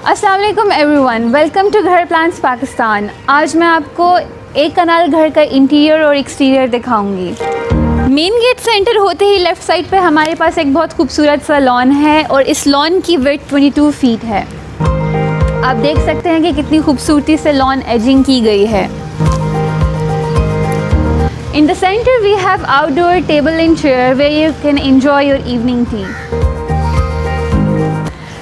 अस्सलाम वालेकुम everyone, welcome to घर प्लान्स पाकिस्तान। आज मैं आपको एक कनाल घर का इंटीरियर और एक्सटीरियर दिखाऊंगी। मेन गेट से एंटर होते ही लेफ़्ट साइड पे हमारे पास एक बहुत खूबसूरत सा लॉन है और इस लॉन की विड्थ 22 फीट है। आप देख सकते हैं कि कितनी खूबसूरती से लॉन एजिंग की गई है। In the center we have outdoor table and chair where you can enjoy your evening tea.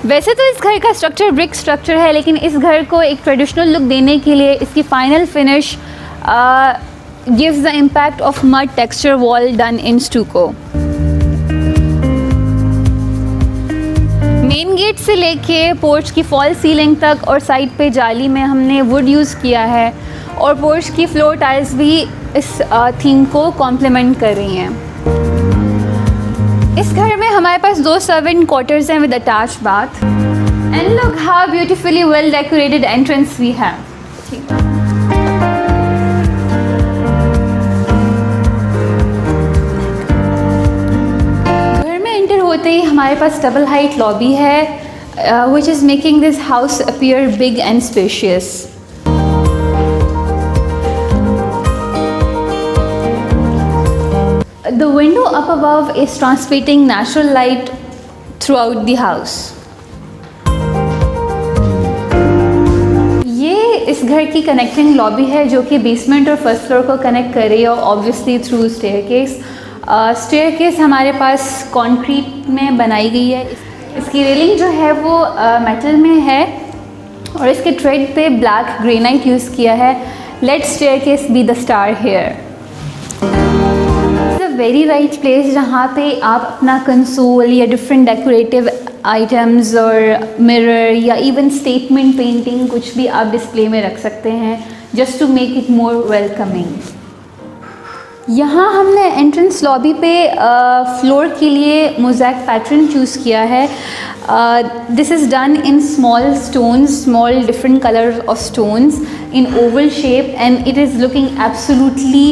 वैसे तो इस घर का स्ट्रक्चर ब्रिक स्ट्रक्चर है, लेकिन इस घर को एक ट्रेडिशनल लुक देने के लिए इसकी final finish gives the impact of mud texture wall done in stucco. Main gate से लेके पोर्च की फॉल सीलिंग तक और साइड पे जाली में हमने वुड यूज़ किया है और पोर्च की फ्लोर टाइल्स भी इस थीम को कॉम्प्लीमेंट कर रही हैं। इस घर में हमारे पास 2 सर्वेंट क्वार्टर्स हैं with attached bath and look how beautifully well decorated entrance we have. घर में एंटर होते ही हमारे पास डबल हाइट लॉबी है which is making this house appear big and spacious. The window up above is transmitting natural light throughout the house. ये इस घर की कनेक्टिंग लॉबी है जो कि बेसमेंट और फर्स्ट फ्लोर को कनेक्ट कर रही है, ऑब्वियसली थ्रू स्टेयरकेस। स्टेयरकेस हमारे पास कंक्रीट में बनाई गई है। इसकी रेलिंग जो है वो मेटल में है और इसके ट्रेड पे ब्लैक ग्रेनाइट यूज़ किया है। Let staircase be the star here. Very right place जहाँ पे आप अपना कंसोल या डिफरेंट डेकोरेटिव आइटम्स और मिरर या इवन स्टेटमेंट पेंटिंग कुछ भी आप डिस्प्ले में रख सकते हैं, just to make it more welcoming. यहाँ हमने एंट्रेंस लॉबी पे फ्लोर के लिए मोज़ैक पैटर्न चूज़ किया है। This is done in small stones, small different colour of stones in Oval shape and it is looking absolutely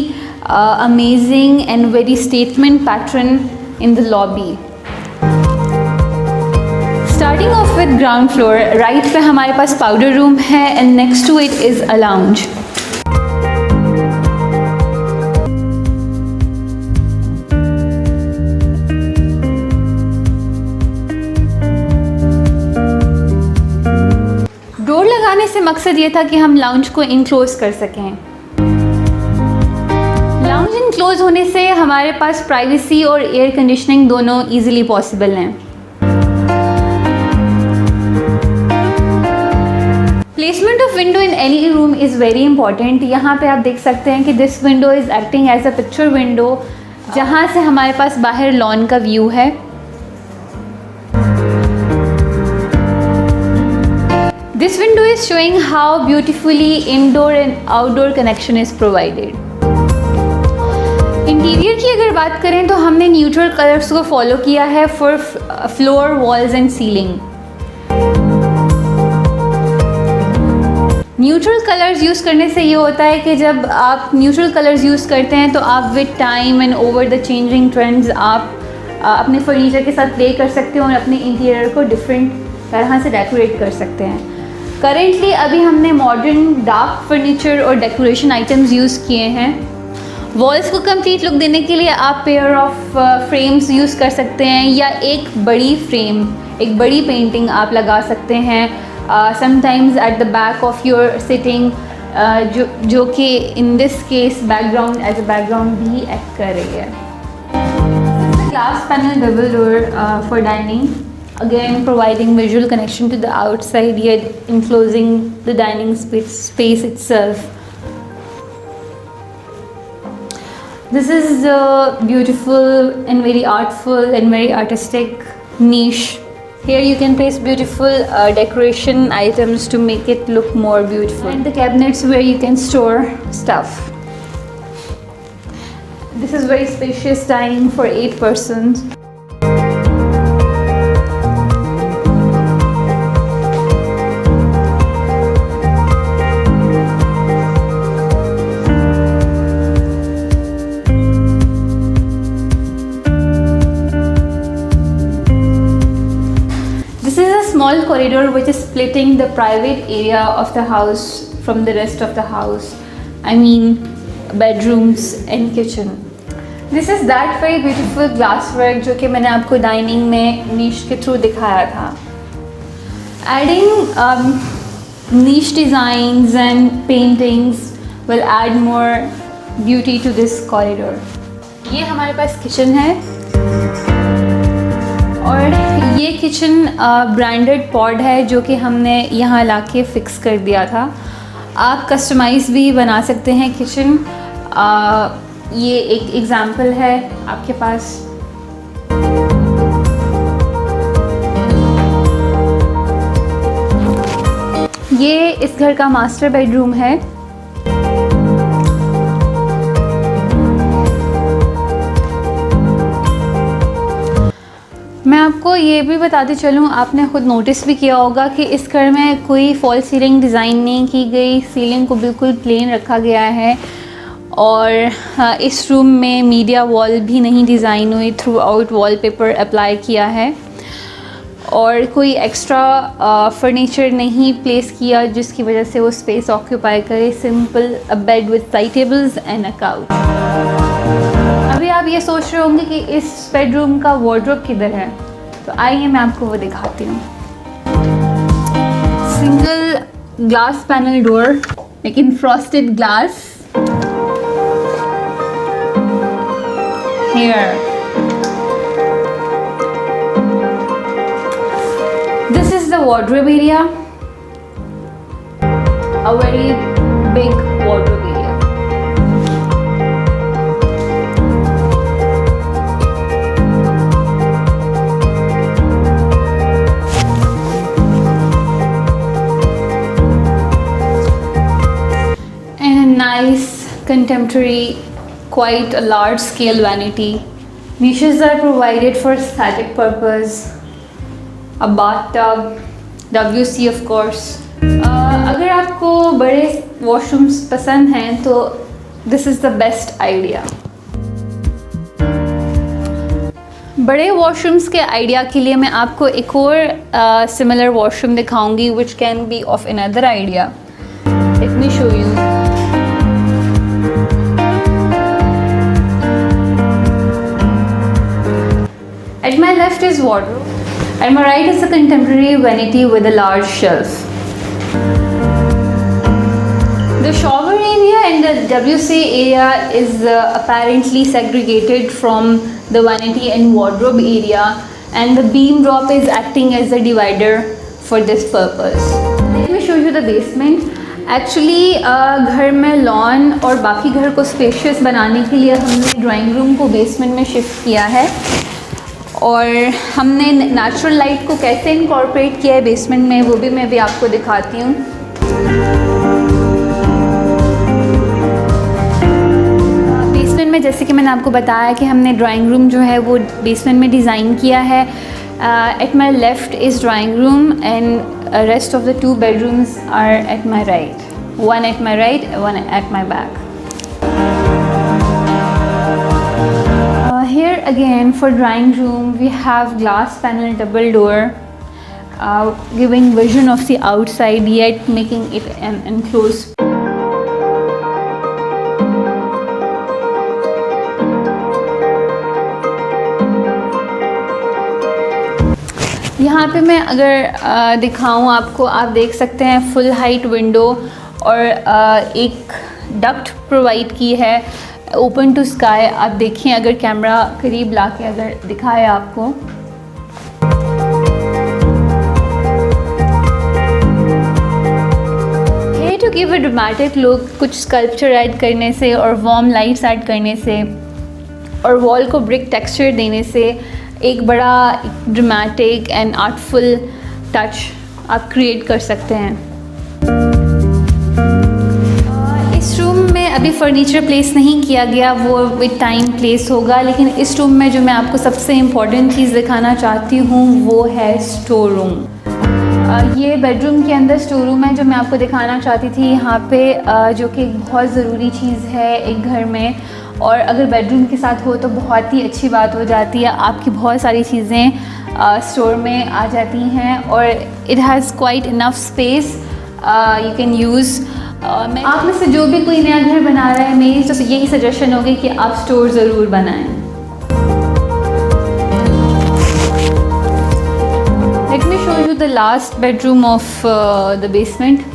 amazing and very statement pattern in the lobby. Starting off with ground floor, right पे हमारे पास powder room है and next to it is a lounge. Door लगाने से मकसद ये था कि हम लाउंज को इनक्लोज कर सकें। लाउंज इनक्लोज होने से हमारे पास प्राइवेसी और एयर कंडीशनिंग दोनों इजीली पॉसिबल हैं। Placement of window in any room is very important. यहाँ पे आप देख सकते हैं कि this window is acting as a picture window, जहाँ से हमारे पास बाहर लॉन का व्यू है। This window is showing how beautifully indoor and outdoor connection is provided. Interior की अगर बात करें तो हमने न्यूट्रल कलर्स को फॉलो किया है for floor, walls and ceiling. Neutral colours use करने से ये होता है कि जब आप न्यूट्रल कलर्स यूज़ करते हैं तो आप with time and over the changing trends आप अपने फर्नीचर के साथ प्ले कर सकते हो और अपने इंटीरियर को डिफरेंट तरह से डेकोरेट कर सकते हैं। करेंटली अभी हमने मॉडर्न डार्क फर्नीचर और डेकोरेशन आइटम्स यूज़ किए हैं। वॉल्स को कंप्लीट लुक देने के लिए आप पेयर ऑफ फ्रेम्स यूज़ कर सकते हैं या एक बड़ी फ्रेम, एक बड़ी पेंटिंग आप लगा सकते हैं sometimes at the back of your sitting, जो कि in this case background as a background भी एक्ट कर रही है। Glass panel double door for dining, again providing visual connection to the outside yet enclosing the dining space itself. This is a beautiful and very artful and very artistic niche. Here you can place beautiful decoration items to make it look more beautiful. And the cabinets where you can store stuff. This is very spacious dining for 8 persons. small corridor which is splitting the private area of the house from the rest of the house. I mean bedrooms and kitchen. This is that very beautiful glass work जो कि मैंने आपको dining में नीश के through दिखाया था. Adding niche designs and paintings will add more beauty to this corridor. ये हमारे पास किचन है और ये किचन ब्रांडेड पॉड है जो कि हमने यहाँ लाके फिक्स कर दिया था. आप कस्टमाइज़ भी बना सकते हैं किचन. ये एक एग्जाम्पल है आपके पास. ये इस घर का मास्टर बेडरूम है. मैं आपको ये भी बताते चलूँ, आपने ख़ुद नोटिस भी किया होगा कि इस घर में कोई फॉल सीलिंग डिज़ाइन नहीं की गई. सीलिंग को बिल्कुल प्लेन रखा गया है और इस रूम में मीडिया वॉल भी नहीं डिज़ाइन हुई. थ्रू आउट वॉलपेपर अप्लाई किया है और कोई एक्स्ट्रा फर्नीचर नहीं प्लेस किया जिसकी वजह से वो स्पेस ऑक्यूपाई करे. Simple a bed with side tables and a couch. अभी आप ये सोच रहे होंगे कि इस बेडरूम का वार्डरोब किधर है, तो आइए मैं आपको वो दिखाती हूँ. सिंगल ग्लास पैनल डोर लेकिन frosted glass. Here, this is the wardrobe area, a very big wardrobe area. And a nice contemporary, quite a large scale vanity. Niches are provided for aesthetic purpose. A bathtub, WC of course. अगर आपको बड़े washrooms पसंद हैं तो this is the best idea. बड़े washrooms के idea के लिए मैं आपको एक और सिमिलर वॉशरूम दिखाऊंगी which can be of another idea. Let me show you. At my left is wardrobe, at my right is a contemporary vanity with a large shelf. The shower area and the WC area is apparently segregated from the vanity and wardrobe area, and the beam drop is acting as a divider for this purpose. Let me show you the basement. Actually घर में lawn और बाकी घर को spacious बनाने के लिए हमने ड्राइंग रूम को बेसमेंट में शिफ्ट किया है और हमने नेचुरल लाइट को कैसे इनकॉर्पोरेट किया है बेसमेंट में वो भी मैं भी आपको दिखाती हूँ. बेसमेंट में जैसे कि मैंने आपको बताया कि हमने ड्राइंग रूम जो है वो बेसमेंट में डिज़ाइन किया है. At my left is drawing room and rest of the 2 bedrooms are at my right. One at my right, one at my back. Here again for drawing room we have glass panel double door giving vision of the outside yet making it an enclosed. यहाँ पे मैं अगर दिखाऊँ आपको, आप देख सकते हैं फुल हाइट विंडो और एक डक्ट प्रोवाइड की है ओपन टू स्काई. आप देखिए अगर कैमरा करीब ला के अगर दिखाए आपको, ये to give a dramatic look. कुछ स्कल्पचर ऐड करने से और वार्म लाइट्स ऐड करने से और वॉल को ब्रिक टेक्सचर देने से एक बड़ा ड्रामेटिक एंड आर्टफुल टच आप क्रिएट कर सकते हैं. इस रूम में अभी फर्नीचर प्लेस नहीं किया गया, वो विद टाइम प्लेस होगा. लेकिन इस रूम में जो मैं आपको सबसे इम्पॉर्टेंट चीज़ दिखाना चाहती हूँ वो है स्टोर रूम. ये बेडरूम के अंदर स्टोर रूम है जो मैं आपको दिखाना चाहती थी यहाँ पे, जो कि बहुत ज़रूरी चीज़ है एक घर में. और अगर बेडरूम के साथ हो तो बहुत ही अच्छी बात हो जाती है, आपकी बहुत सारी चीज़ें स्टोर में आ जाती हैं और it has quite enough space you can use. आप में से जो भी कोई नया घर बना रहा है, मेरी तो यही सजेशन होगी कि आप स्टोर ज़रूर बनाएं। Let me show you the last bedroom of the basement.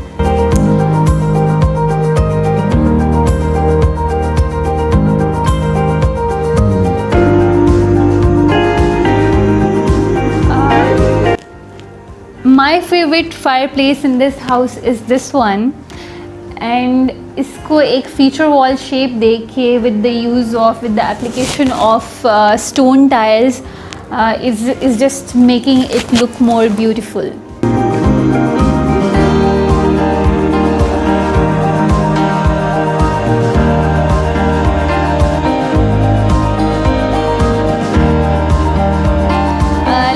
My favorite fireplace in this house is this one, and इसको एक feature wall shape देके with the application of stone tiles is just making it look more beautiful.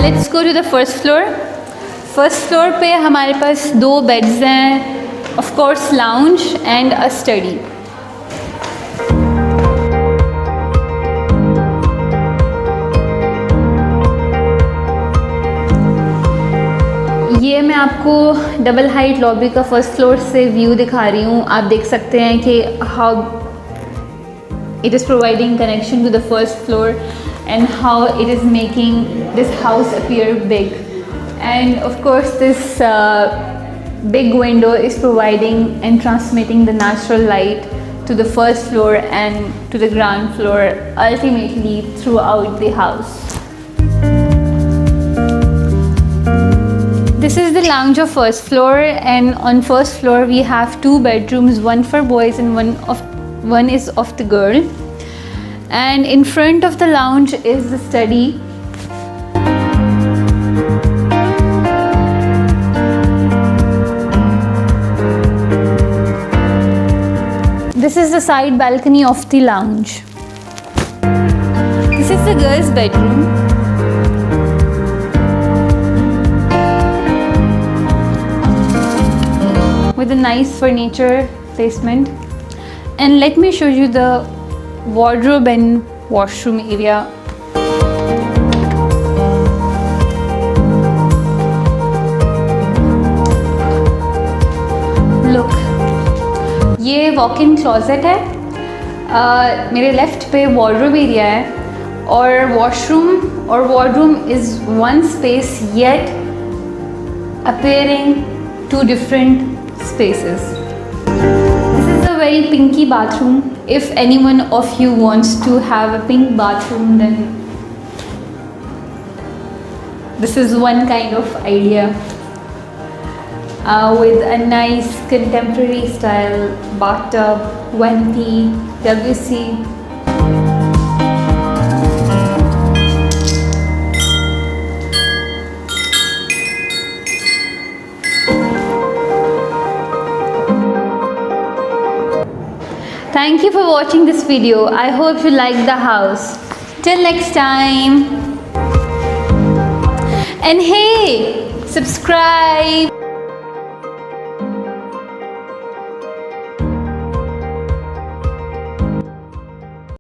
Let's go to the first floor. First floor पे हमारे पास 2 beds हैं, of course lounge and a study. ये मैं आपको double height lobby का first floor से view दिखा रही हूँ। आप देख सकते हैं कि how it is providing connection to the first floor and how it is making this house appear big. And of course this big window is providing and transmitting the natural light to the first floor and to the ground floor, ultimately throughout the house. This is the lounge of first floor, and on first floor we have 2 bedrooms, one for boys and one is of the girl. And in front of the lounge is the study. This is the side balcony of the lounge. This is the girls' bedroom. With a nice furniture placement. And let me show you the wardrobe and washroom area. Look. ये walk in closet है, मेरे left पे wardrobe area है और washroom और wardroom is one space yet appearing 2 different spaces. This is a very pinky bathroom. If anyone of you wants to have a pink bathroom, then this is one kind of idea. With a nice contemporary style bathtub, venti, WC. Thank you for watching this video. I hope you like the house. Till next time. And hey, subscribe.